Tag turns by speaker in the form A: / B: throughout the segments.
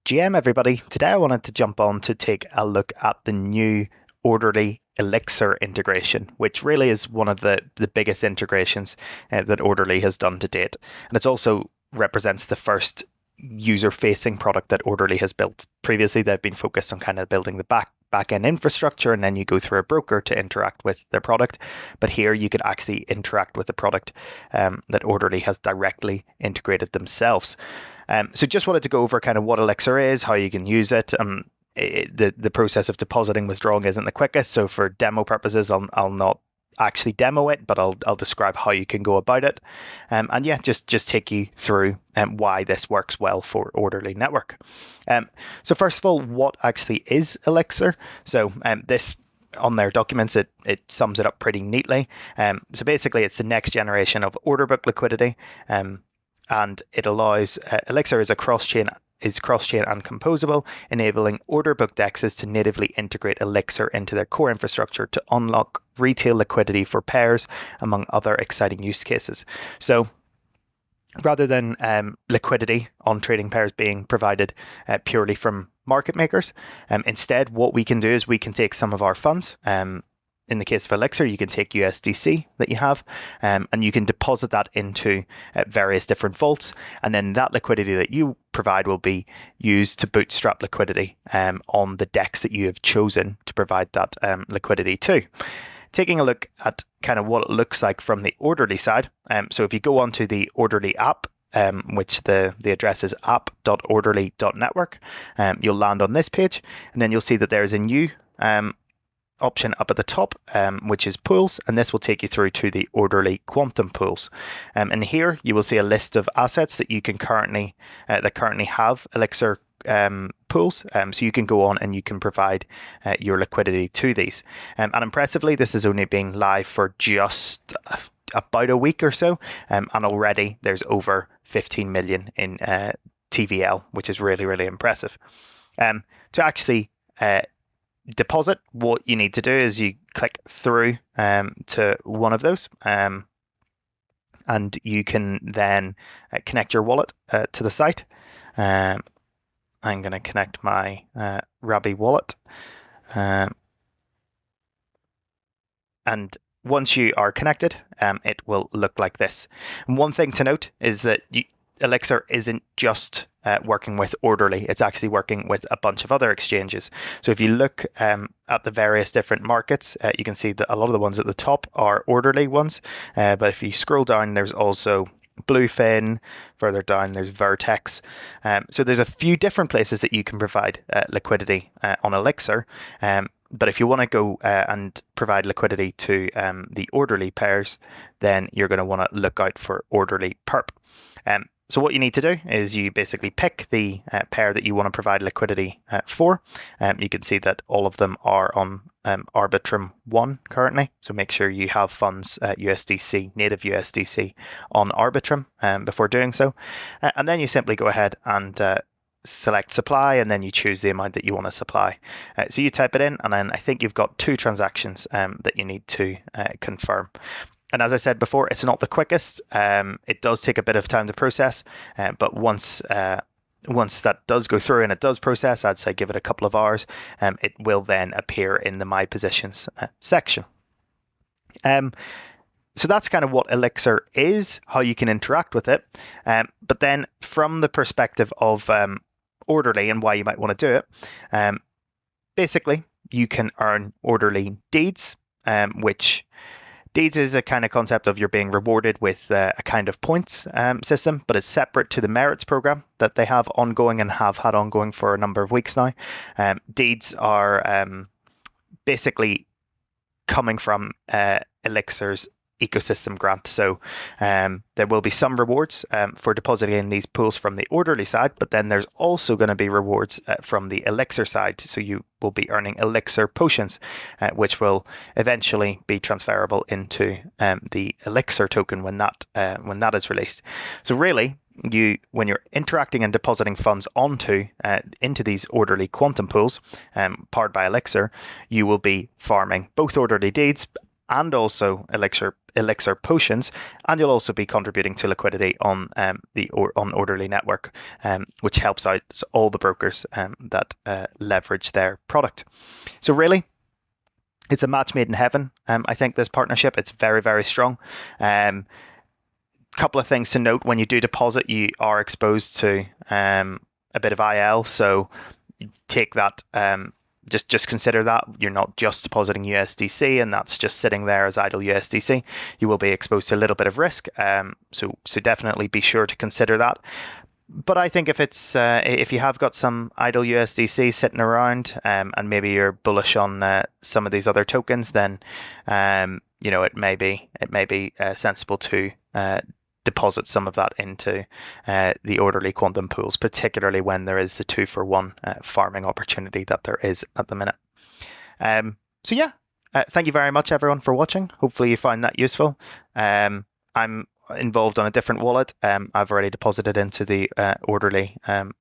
A: GM, everybody. Today I wanted to jump on to take a look at the new Orderly Elixir integration, which really is one of the biggest integrations that Orderly has done to date. And it also represents the first user-facing product that Orderly has built. Previously, they've been focused on kind of building the back-end infrastructure, and then you go through a broker to interact with their product. But here you could actually interact with the product that Orderly has directly integrated themselves. So just wanted to go over kind of what Elixir is, how you can use it. The process of depositing withdrawing isn't the quickest, so for demo purposes, I'll not actually demo it, but I'll describe how you can go about it. And yeah, just take you through why this works well for Orderly Network. So first of all, what actually is Elixir? So this on their documents, it sums it up pretty neatly. So basically, it's the next generation of order book liquidity. And it allows Elixir is cross-chain and composable, enabling order book dexes to natively integrate Elixir into their core infrastructure to unlock retail liquidity for pairs, among other exciting use cases. So rather than liquidity on trading pairs being provided purely from market makers, instead what we can do is we can take some of our funds. In the case of Elixir, you can take USDC that you have, and you can deposit that into various different vaults, and then that liquidity that you provide will be used to bootstrap liquidity on the DEX that you have chosen to provide that liquidity to. Taking a look at kind of what it looks like from the Orderly side, so if you go onto the Orderly app, which the address is app.orderly.network, you'll land on this page, and then you'll see that there's a new option up at the top, which is pools, and this will take you through to the Orderly Quantum pools. And here you will see a list of assets that you can currently have Elixir pools. So you can go on and you can provide your liquidity to these. And impressively, this is only being live for just about a week or so, and already there's over 15 million in TVL, which is really, really impressive. To actually deposit, what you need to do is you click through to one of those, and you can then connect your wallet to the site. I'm going to connect my Rabby wallet, and once you are connected, it will look like this. And one thing to note is that Elixir isn't just working with Orderly, it's actually working with a bunch of other exchanges. So if you look at the various different markets, you can see that a lot of the ones at the top are Orderly ones, but if you scroll down, there's also Bluefin, further down there's Vertex. So there's a few different places that you can provide liquidity on Elixir. But if you want to go and provide liquidity to the Orderly pairs, then you're going to want to look out for Orderly Perp. So what you need to do is you basically pick the pair that you want to provide liquidity for. You can see that all of them are on Arbitrum 1 currently. So make sure you have funds USDC, native USDC on Arbitrum before doing so. And then you simply go ahead and select supply, and then you choose the amount that you want to supply. So you type it in, and then I think you've got 2 transactions that you need to confirm. And as I said before, it's not the quickest. It does take a bit of time to process, but once that does go through and it does process, I'd say give it a couple of hours. It will then appear in the My Positions section. So that's kind of what Elixir is, how you can interact with it. But then from the perspective of Orderly and why you might want to do it, basically you can earn Orderly deeds, which deeds is a kind of concept of you're being rewarded with a kind of points system, but it's separate to the merits program that they have ongoing and have had ongoing for a number of weeks now. Deeds are basically coming from Elixir's ecosystem grant. So there will be some rewards for depositing in these pools from the Orderly side, but then there's also going to be rewards from the Elixir side. So you will be earning Elixir potions, which will eventually be transferable into the Elixir token when that is released. So really, when you're interacting and depositing funds into these Orderly quantum pools powered by Elixir, you will be farming both Orderly deeds and also Elixir Elixir potions, and you'll also be contributing to liquidity on on Orderly Network, which helps out all the brokers that leverage their product. So really, it's a match made in heaven. I think this partnership, it's very, very strong. Couple of things to note: when you do deposit, you are exposed to a bit of IL, so take that. Just consider that you're not just depositing USDC and that's just sitting there as idle USDC. You will be exposed to a little bit of risk. So definitely be sure to consider that. But I think if you have got some idle USDC sitting around, and maybe you're bullish on some of these other tokens, then it may be sensible to deposit some of that into the Orderly quantum pools, particularly when there is the 2-for-1 farming opportunity that there is at the minute. So yeah, thank you very much everyone for watching. Hopefully you find that useful. I'm involved on a different wallet. I've already deposited into the Orderly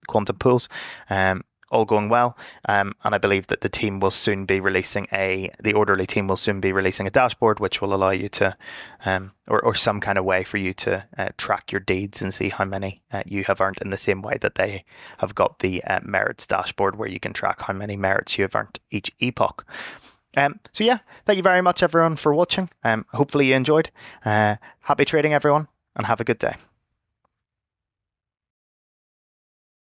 A: quantum pools. All going well, and I believe that the team will soon be releasing the Orderly team will soon be releasing a dashboard which will allow you to, or some kind of way for you to track your deeds and see how many you have earned, in the same way that they have got the merits dashboard where you can track how many merits you have earned each epoch. So yeah, thank you very much everyone for watching. Hopefully you enjoyed. Happy trading everyone, and have a good day.